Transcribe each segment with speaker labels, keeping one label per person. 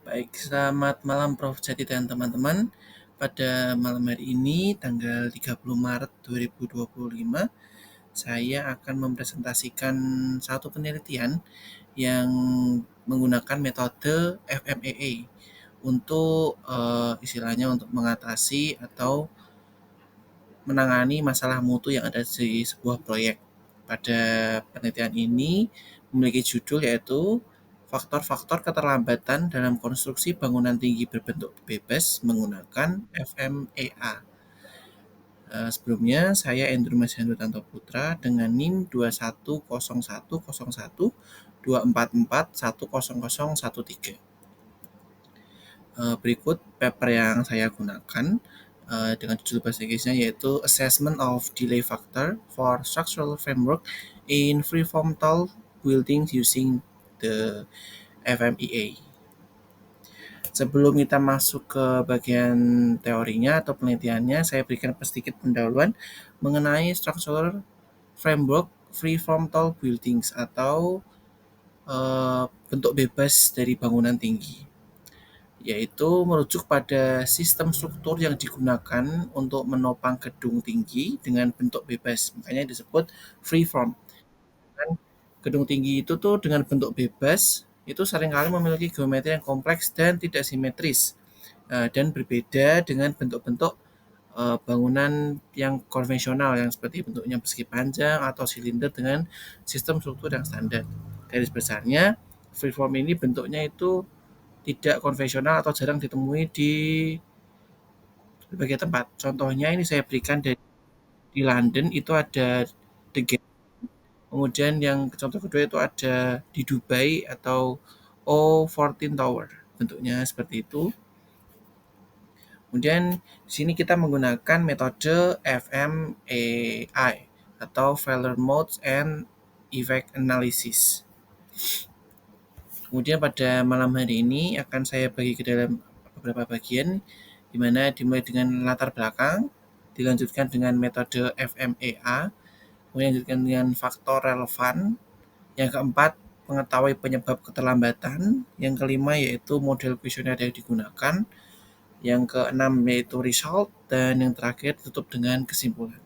Speaker 1: Baik, selamat malam Prof. Jati dan teman-teman. Pada malam hari ini, tanggal 30 Maret 2025, saya akan mempresentasikan satu penelitian yang menggunakan metode FMEA untuk istilahnya untuk mengatasi atau menangani masalah mutu yang ada di sebuah proyek. Pada penelitian ini memiliki judul yaitu faktor-faktor keterlambatan dalam konstruksi bangunan tinggi berbentuk bebas menggunakan FMEA. Sebelumnya saya Andrew Mashendra Tanto Putra dengan NIM 21010124410013. Berikut paper yang saya gunakan dengan judul bahasa Inggrisnya yaitu Assessment of Delay Factor for Structural Framework in Freeform Tall Buildings Using the FMEA. Sebelum kita masuk ke bagian teorinya atau penelitiannya, saya berikan sedikit pendahuluan mengenai Structural Framework Freeform Tall Buildings atau bentuk bebas dari bangunan tinggi, yaitu merujuk pada sistem struktur yang digunakan untuk menopang gedung tinggi dengan bentuk bebas. Makanya disebut freeform. Dan gedung tinggi itu tuh dengan bentuk bebas itu seringkali memiliki geometri yang kompleks dan tidak simetris, dan berbeda dengan bentuk-bentuk bangunan yang konvensional yang seperti bentuknya persegi panjang atau silinder dengan sistem struktur yang standar. Garis besarnya, freeform ini bentuknya itu tidak konvensional atau jarang ditemui di berbagai tempat. Contohnya ini saya berikan di London itu ada The Gate. Kemudian yang contoh kedua itu ada di Dubai atau O14 Tower. Bentuknya seperti itu. Kemudian di sini kita menggunakan metode FMEI atau Failure Modes and Effect Analysis. Kemudian pada malam hari ini akan saya bagi ke dalam beberapa bagian, di mana dimulai dengan latar belakang, dilanjutkan dengan metode FMEA, kemudian dilanjutkan dengan faktor relevan, yang keempat mengetahui penyebab keterlambatan, yang kelima yaitu model kuesioner yang digunakan, yang keenam yaitu result, dan yang terakhir ditutup dengan kesimpulan.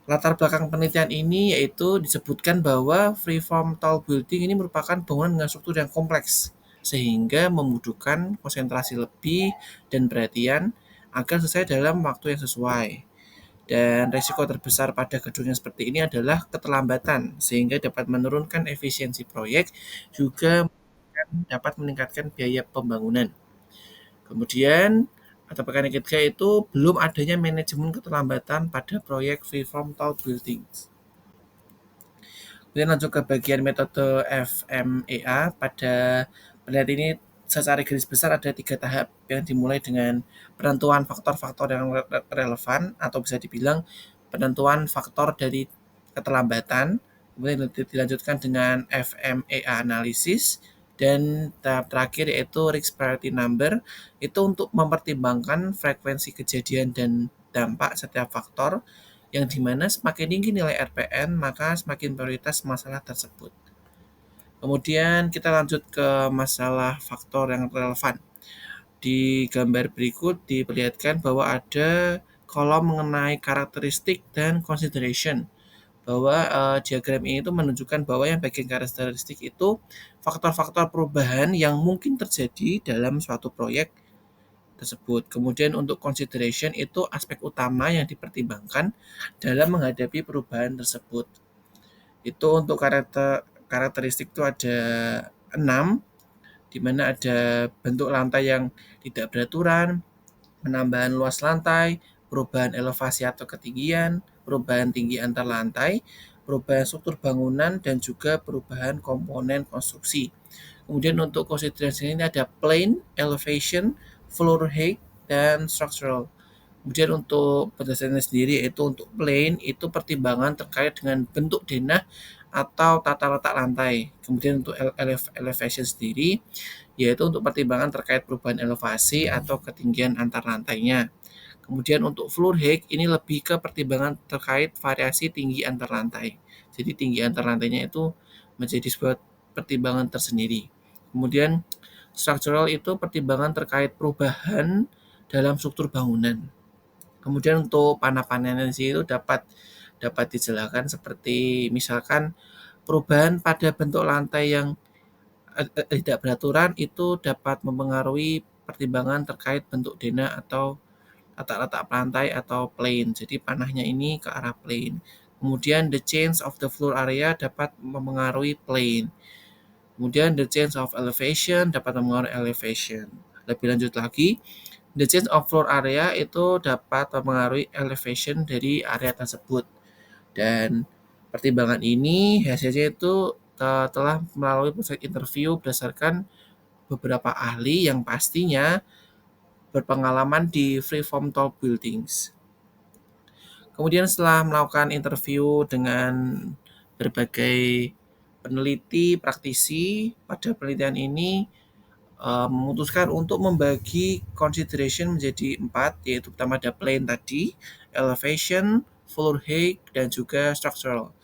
Speaker 1: Latar belakang penelitian ini yaitu disebutkan bahwa freeform tall building ini merupakan bangunan dengan struktur yang kompleks, sehingga membutuhkan konsentrasi lebih dan perhatian agar selesai dalam waktu yang sesuai. Dan risiko terbesar pada gedung yang seperti ini adalah keterlambatan, sehingga dapat menurunkan efisiensi proyek, juga dapat meningkatkan biaya pembangunan. Kemudian, atau pekan ketiga itu belum adanya manajemen keterlambatan pada proyek freeform tall buildings. Kemudian lanjut ke bagian metode FMEA. Pada penelitian ini secara garis besar ada 3 tahap yang dimulai dengan penentuan faktor-faktor yang relevan atau bisa dibilang penentuan faktor dari keterlambatan. Kemudian dilanjutkan dengan FMEA analisis, dan tahap terakhir yaitu Risk Priority Number, itu untuk mempertimbangkan frekuensi kejadian dan dampak setiap faktor, yang dimana semakin tinggi nilai RPN maka semakin prioritas masalah tersebut. Kemudian kita lanjut ke masalah faktor yang relevan. Di gambar berikut diperlihatkan bahwa ada kolom mengenai karakteristik dan consideration, bahwa diagram ini itu menunjukkan bahwa yang bagian karakteristik itu faktor-faktor perubahan yang mungkin terjadi dalam suatu proyek tersebut. Kemudian untuk consideration itu aspek utama yang dipertimbangkan dalam menghadapi perubahan tersebut. Itu untuk karakteristik itu ada 6, di mana ada bentuk lantai yang tidak beraturan, penambahan luas lantai, perubahan elevasi atau ketinggian, perubahan tinggi antar lantai, perubahan struktur bangunan, dan juga perubahan komponen konstruksi. Kemudian untuk consideration ini ada plane, elevation, floor height, dan structural. Kemudian untuk penjelasannya sendiri yaitu untuk plane itu pertimbangan terkait dengan bentuk denah atau tata letak lantai. Kemudian untuk elevation sendiri yaitu untuk pertimbangan terkait perubahan elevasi atau ketinggian antar lantainya. Kemudian untuk floor height ini lebih ke pertimbangan terkait variasi tinggi antar lantai. Jadi tinggi antar lantainya itu menjadi sebuah pertimbangan tersendiri. Kemudian Structural itu pertimbangan terkait perubahan dalam struktur bangunan. Kemudian untuk panah-panahnya itu dapat dapat dijelaskan seperti misalkan perubahan pada bentuk lantai yang tidak beraturan itu dapat mempengaruhi pertimbangan terkait bentuk denah atau letak-letak lantai atau plane. Jadi panahnya ini ke arah plane. Kemudian the change of the floor area dapat mempengaruhi plane. Kemudian the change of elevation dapat mempengaruhi elevation. Lebih lanjut lagi, the change of floor area itu dapat mempengaruhi elevation dari area tersebut. Dan pertimbangan ini hasilnya itu telah melalui proses interview berdasarkan beberapa ahli yang pastinya berpengalaman di freeform tall buildings. Kemudian setelah melakukan interview dengan berbagai peneliti, praktisi, pada penelitian ini memutuskan untuk membagi consideration menjadi 4, yaitu pertama ada plane tadi, elevation, floor height, dan juga structural.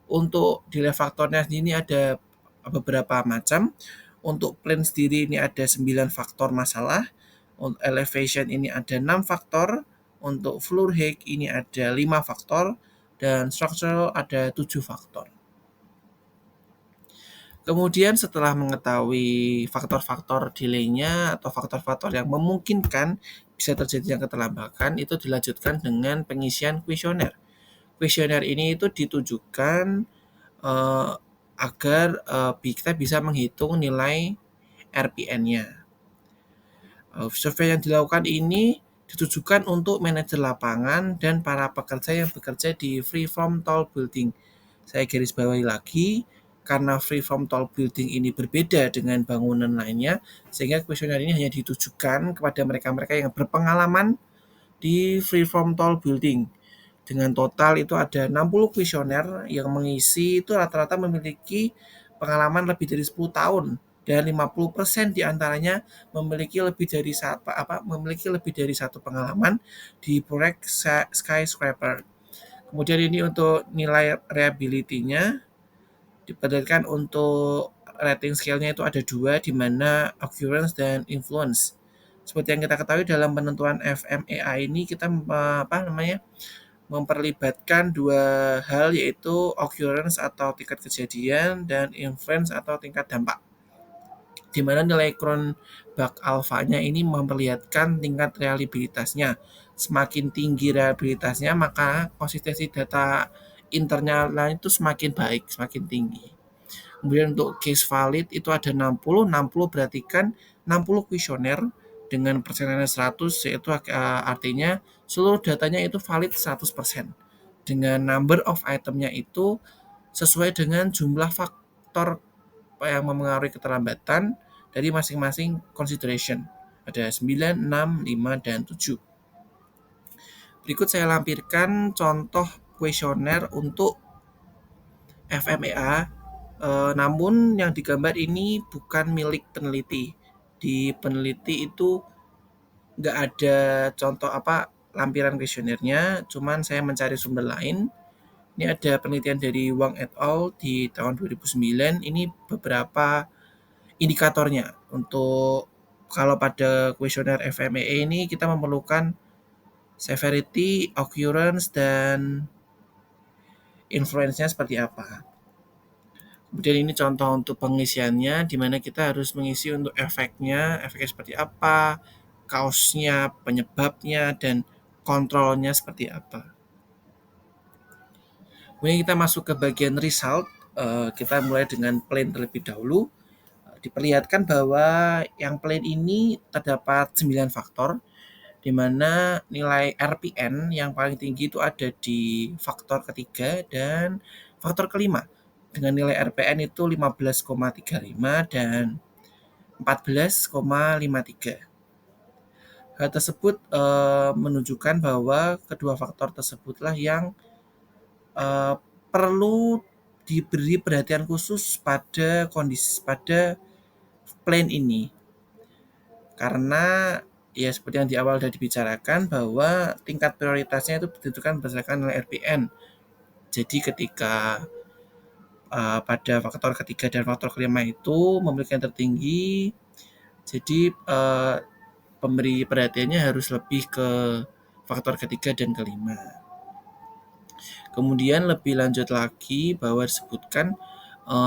Speaker 1: Untuk delay faktornya ini ada beberapa macam. Untuk plane sendiri ini ada 9 faktor masalah. Untuk elevation ini ada 6 faktor. Untuk floor height ini ada 5 faktor. Dan structural ada 7 faktor. Kemudian setelah mengetahui faktor-faktor delay-nya atau faktor-faktor yang memungkinkan bisa terjadinya keterlambatan, itu dilanjutkan dengan pengisian kuesioner. Kuesioner ini itu ditujukan agar kita bisa menghitung nilai RPN-nya. Survei yang dilakukan ini ditujukan untuk manajer lapangan dan para pekerja yang bekerja di freeform tall building. Saya garis bawahi lagi, karena freeform tall building ini berbeda dengan bangunan lainnya, sehingga kuesioner ini hanya ditujukan kepada mereka-mereka yang berpengalaman di freeform tall building. Dengan total itu ada 60 kuesioner yang mengisi itu rata-rata memiliki pengalaman lebih dari 10 tahun dan 50% diantaranya memiliki memiliki lebih dari satu pengalaman di proyek skyscraper. Kemudian ini untuk nilai reliability-nya diberikan untuk rating scale-nya itu ada 2, di mana occurrence dan influence. Seperti yang kita ketahui dalam penentuan FMEA ini kita memperlibatkan 2 hal, yaitu occurrence atau tingkat kejadian dan influence atau tingkat dampak. Di mana nilai Cronbach alpha-nya ini memperlihatkan tingkat reliabilitasnya. Semakin tinggi reliabilitasnya, maka konsistensi data internalnya itu semakin baik, semakin tinggi. Kemudian untuk case valid itu ada 60 berarti kan 60 kuesioner dengan persentasenya 100, yaitu artinya seluruh datanya itu valid 100%. Dengan number of itemnya itu sesuai dengan jumlah faktor yang mempengaruhi keterlambatan dari masing-masing consideration. Ada 9, 6, 5, dan 7. Berikut saya lampirkan contoh kuesioner untuk FMEA. Namun yang digambar ini bukan milik peneliti. Di peneliti itu nggak ada contoh lampiran kuesionernya, cuman saya mencari sumber lain. Ini ada penelitian dari Wang et al. Di tahun 2009. Ini beberapa indikatornya. Untuk kalau pada kuesioner FMEA ini kita memerlukan severity, occurrence, dan influence-nya seperti apa. Kemudian ini contoh untuk pengisiannya, di mana kita harus mengisi untuk efeknya seperti apa, kausnya, penyebabnya, dan kontrolnya seperti apa. Kemudian kita masuk ke bagian result. Kita mulai dengan plane terlebih dahulu. Diperlihatkan bahwa yang plane ini terdapat 9 faktor, di mana nilai RPN yang paling tinggi itu ada di faktor ketiga dan faktor kelima, dengan nilai RPN itu 15,35 dan 14,53. Hal tersebut menunjukkan bahwa kedua faktor tersebutlah yang perlu diberi perhatian khusus pada plane ini. Karena ya seperti yang di awal sudah dibicarakan bahwa tingkat prioritasnya itu ditentukan berdasarkan nilai RPN. Jadi ketika pada faktor ketiga dan faktor kelima itu memiliki yang tertinggi, Jadi pemberi perhatiannya harus lebih ke faktor ketiga dan kelima. Kemudian lebih lanjut lagi bahwa disebutkan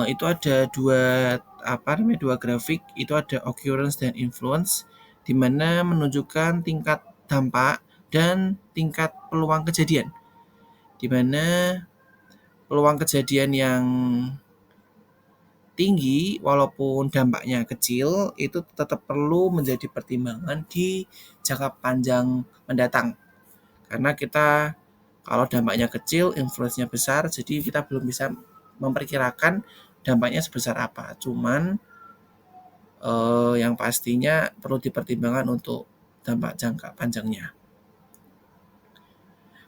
Speaker 1: itu ada dua grafik, itu ada occurrence dan influence, di mana menunjukkan tingkat dampak dan tingkat peluang kejadian, di mana peluang kejadian yang tinggi walaupun dampaknya kecil itu tetap perlu menjadi pertimbangan di jangka panjang mendatang. Karena kita kalau dampaknya kecil, influence-nya besar, jadi kita belum bisa memperkirakan dampaknya sebesar apa. Cuman yang pastinya perlu dipertimbangkan untuk dampak jangka panjangnya.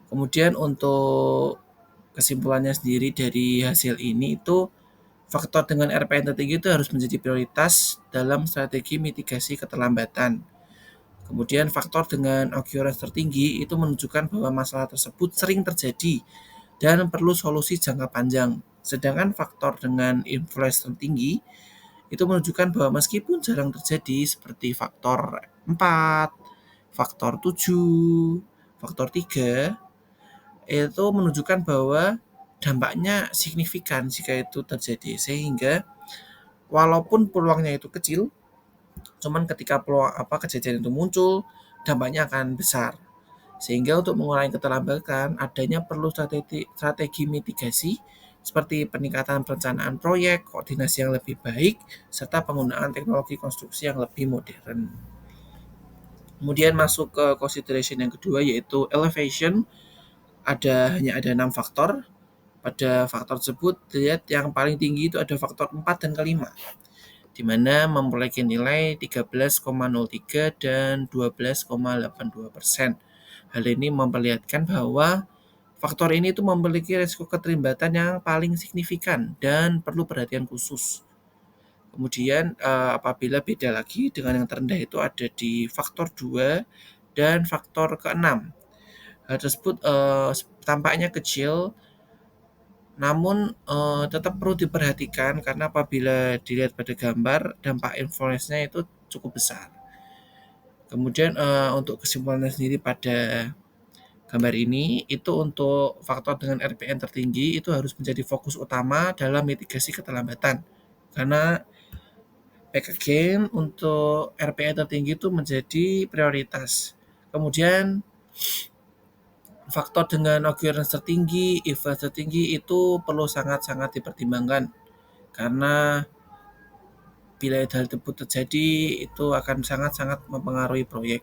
Speaker 1: Kemudian untuk kesimpulannya sendiri dari hasil ini itu faktor dengan RPN tertinggi itu harus menjadi prioritas dalam strategi mitigasi keterlambatan. Kemudian faktor dengan occurrence tertinggi itu menunjukkan bahwa masalah tersebut sering terjadi dan perlu solusi jangka panjang. Sedangkan faktor dengan influence tertinggi itu menunjukkan bahwa meskipun jarang terjadi seperti faktor 4, faktor 7, faktor 3, itu menunjukkan bahwa dampaknya signifikan jika itu terjadi. Sehingga walaupun peluangnya itu kecil, cuman ketika peluang kejadian itu muncul, dampaknya akan besar. Sehingga untuk mengurangi keterlambatan, adanya perlu strategi mitigasi seperti peningkatan perencanaan proyek, koordinasi yang lebih baik, serta penggunaan teknologi konstruksi yang lebih modern. Kemudian masuk ke consideration yang kedua yaitu elevation. Hanya ada 6 faktor. Pada faktor tersebut, lihat yang paling tinggi itu ada faktor 4 dan kelima, di mana memiliki nilai 13,03 dan 12,82%. Hal ini memperlihatkan bahwa faktor ini itu memiliki risiko keterlambatan yang paling signifikan dan perlu perhatian khusus. Kemudian apabila beda lagi dengan yang terendah itu ada di faktor 2 dan faktor ke-6. Hal tersebut tampaknya kecil, namun tetap perlu diperhatikan karena apabila dilihat pada gambar, dampak influence-nya itu cukup besar. Kemudian untuk kesimpulannya sendiri pada gambar ini, itu untuk faktor dengan RPN tertinggi itu harus menjadi fokus utama dalam mitigasi keterlambatan. Karena back again untuk RPN tertinggi itu menjadi prioritas. Kemudian faktor dengan occurrence tertinggi, influence tertinggi itu perlu sangat-sangat dipertimbangkan. Karena bila hal tersebut terjadi, itu akan sangat-sangat mempengaruhi proyek.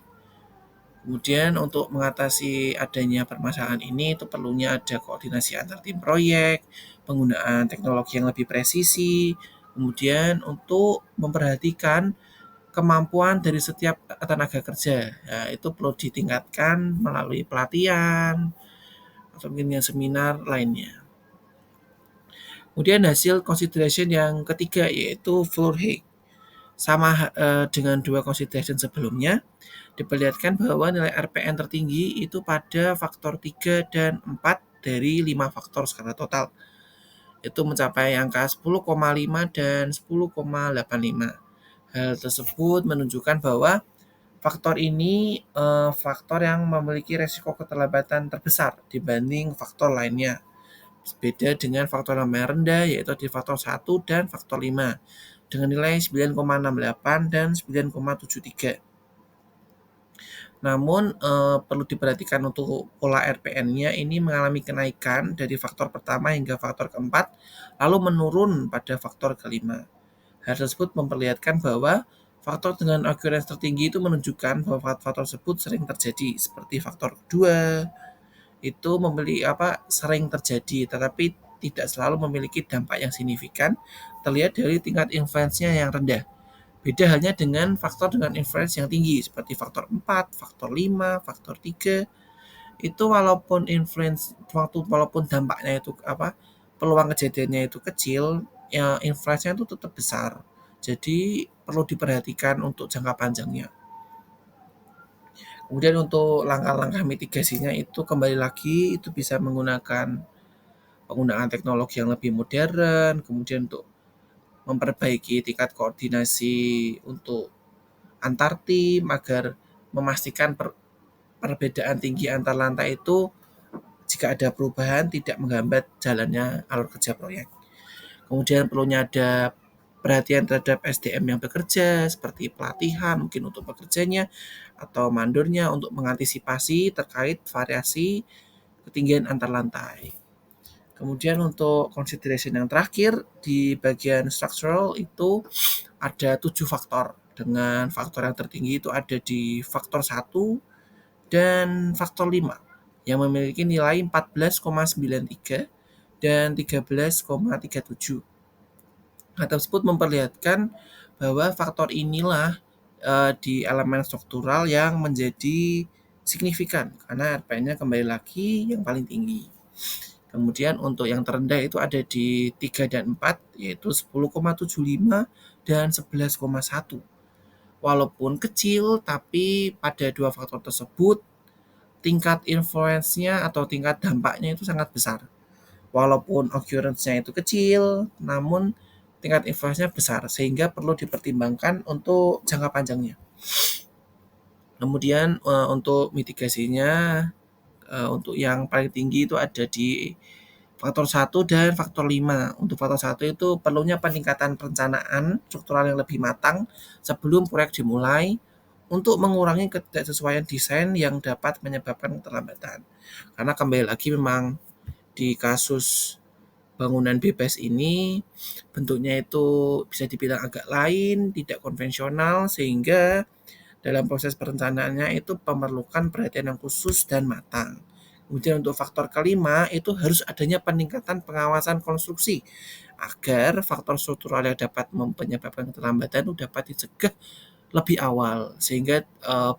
Speaker 1: Kemudian untuk mengatasi adanya permasalahan ini itu perlunya ada koordinasi antar tim proyek, penggunaan teknologi yang lebih presisi, kemudian untuk memperhatikan kemampuan dari setiap tenaga kerja. Nah, itu perlu ditingkatkan melalui pelatihan atau mungkin seminar lainnya. Kemudian hasil consideration yang ketiga yaitu floor height. Sama dengan dua consideration sebelumnya, diperlihatkan bahwa nilai RPN tertinggi itu pada faktor 3 dan 4 dari 5 faktor skala total. Itu mencapai angka 10,5 dan 10,85. Hal tersebut menunjukkan bahwa faktor ini faktor yang memiliki resiko keterlambatan terbesar dibanding faktor lainnya. Beda dengan faktor yang rendah yaitu di faktor 1 dan faktor 5 dengan nilai 9,68 dan 9,73. Namun perlu diperhatikan untuk pola RPN-nya ini mengalami kenaikan dari faktor pertama hingga faktor keempat, lalu menurun pada faktor kelima. Hal tersebut memperlihatkan bahwa faktor dengan occurrence tertinggi itu menunjukkan bahwa faktor tersebut sering terjadi, seperti faktor kedua itu sering terjadi, tetapi tidak selalu memiliki dampak yang signifikan, terlihat dari tingkat influence-nya yang rendah. Beda halnya dengan faktor dengan influence yang tinggi seperti faktor 4, faktor 5, faktor 3. Itu walaupun dampaknya itu peluang kejadiannya itu kecil, ya influence-nya itu tetap besar. Jadi perlu diperhatikan untuk jangka panjangnya. Kemudian untuk langkah-langkah mitigasinya itu kembali lagi itu bisa menggunakan penggunaan teknologi yang lebih modern, kemudian untuk memperbaiki tingkat koordinasi untuk antar tim agar memastikan perbedaan tinggi antar lantai itu jika ada perubahan tidak menghambat jalannya alur kerja proyek. Kemudian perlunya ada perhatian terhadap SDM yang bekerja, seperti pelatihan mungkin untuk pekerjanya atau mandornya untuk mengantisipasi terkait variasi ketinggian antar lantai. Kemudian untuk consideration yang terakhir di bagian structural itu ada 7 faktor. Dengan faktor yang tertinggi itu ada di faktor 1 dan faktor 5 yang memiliki nilai 14,93 dan 13,37. Hal tersebut memperlihatkan bahwa faktor inilah di elemen struktural yang menjadi signifikan karena RPN-nya kembali lagi yang paling tinggi. Kemudian untuk yang terendah itu ada di 3 dan 4 yaitu 10,75 dan 11,1. Walaupun kecil tapi pada dua faktor tersebut tingkat influence-nya atau tingkat dampaknya itu sangat besar. Walaupun occurrence-nya itu kecil, namun tingkat influence-nya besar sehingga perlu dipertimbangkan untuk jangka panjangnya. Kemudian untuk mitigasinya untuk yang paling tinggi itu ada di faktor 1 dan faktor 5. Untuk faktor 1 itu perlunya peningkatan perencanaan struktural yang lebih matang sebelum proyek dimulai untuk mengurangi ketidaksesuaian desain yang dapat menyebabkan keterlambatan. Karena kembali lagi memang di kasus bangunan bebas ini bentuknya itu bisa dibilang agak lain, tidak konvensional sehingga dalam proses perencanaannya itu memerlukan perhatian yang khusus dan matang. Kemudian untuk faktor kelima itu harus adanya peningkatan pengawasan konstruksi agar faktor struktural yang dapat menyebabkan keterlambatan itu dapat dicegah lebih awal sehingga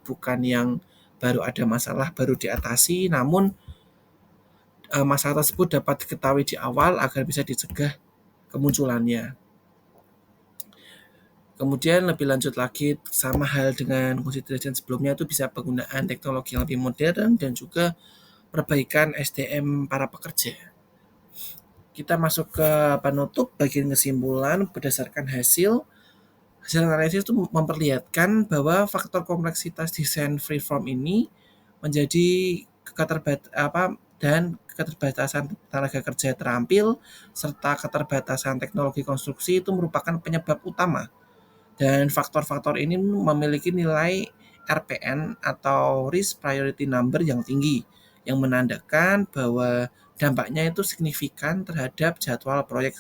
Speaker 1: bukan yang baru ada masalah baru diatasi, namun masalah tersebut dapat diketahui di awal agar bisa dicegah kemunculannya. Kemudian lebih lanjut lagi sama hal dengan consideration sebelumnya itu bisa penggunaan teknologi yang lebih modern dan juga perbaikan SDM para pekerja. Kita masuk ke penutup bagian kesimpulan berdasarkan hasil analisis itu memperlihatkan bahwa faktor kompleksitas desain freeform ini menjadi keterbatasan tenaga kerja terampil serta keterbatasan teknologi konstruksi itu merupakan penyebab utama. Dan faktor-faktor ini memiliki nilai RPN atau Risk Priority Number yang tinggi, yang menandakan bahwa dampaknya itu signifikan terhadap jadwal proyek.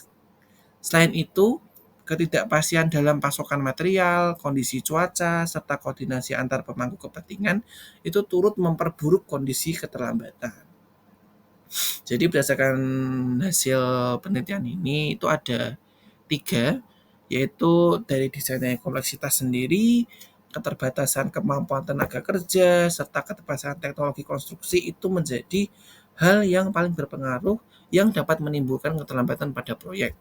Speaker 1: Selain itu, ketidakpastian dalam pasokan material, kondisi cuaca, serta koordinasi antar pemangku kepentingan itu turut memperburuk kondisi keterlambatan. Jadi berdasarkan hasil penelitian ini itu ada 3, yaitu dari desainnya kompleksitas sendiri, keterbatasan kemampuan tenaga kerja, serta keterbatasan teknologi konstruksi itu menjadi hal yang paling berpengaruh yang dapat menimbulkan keterlambatan pada proyek.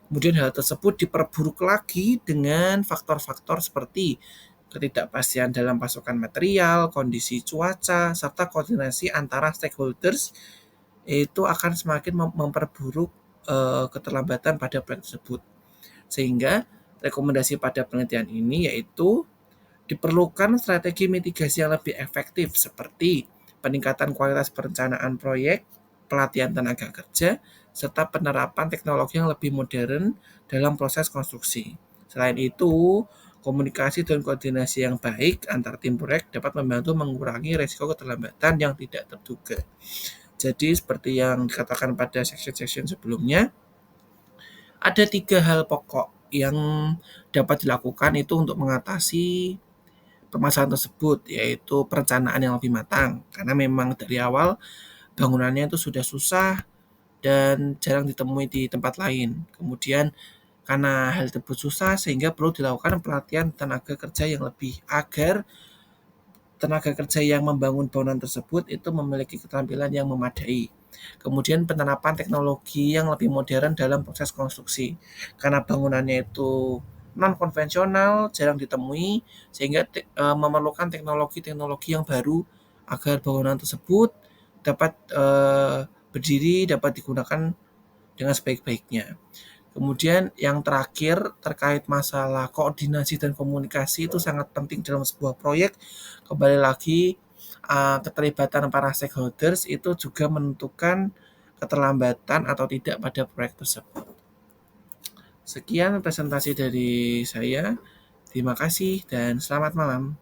Speaker 1: Kemudian hal tersebut diperburuk lagi dengan faktor-faktor seperti ketidakpastian dalam pasokan material, kondisi cuaca, serta koordinasi antara stakeholders itu akan semakin memperburuk keterlambatan pada proyek tersebut. Sehingga rekomendasi pada penelitian ini yaitu diperlukan strategi mitigasi yang lebih efektif seperti peningkatan kualitas perencanaan proyek, pelatihan tenaga kerja, serta penerapan teknologi yang lebih modern dalam proses konstruksi. Selain itu, komunikasi dan koordinasi yang baik antar tim proyek dapat membantu mengurangi risiko keterlambatan yang tidak terduga. Jadi seperti yang dikatakan pada section-section sebelumnya, ada 3 hal pokok yang dapat dilakukan itu untuk mengatasi permasalahan tersebut, yaitu perencanaan yang lebih matang. Karena memang dari awal bangunannya itu sudah susah dan jarang ditemui di tempat lain. Kemudian karena hal tersebut susah sehingga perlu dilakukan pelatihan tenaga kerja yang lebih agar tenaga kerja yang membangun bangunan tersebut itu memiliki keterampilan yang memadai. Kemudian penerapan teknologi yang lebih modern dalam proses konstruksi. Karena bangunannya itu non konvensional, jarang ditemui sehingga memerlukan teknologi-teknologi yang baru agar bangunan tersebut dapat berdiri, dapat digunakan dengan sebaik-baiknya. Kemudian yang terakhir terkait masalah koordinasi dan komunikasi itu sangat penting dalam sebuah proyek. Kembali lagi keterlibatan para stakeholders itu juga menentukan keterlambatan atau tidak pada proyek tersebut. Sekian presentasi dari saya. Terima kasih dan selamat malam.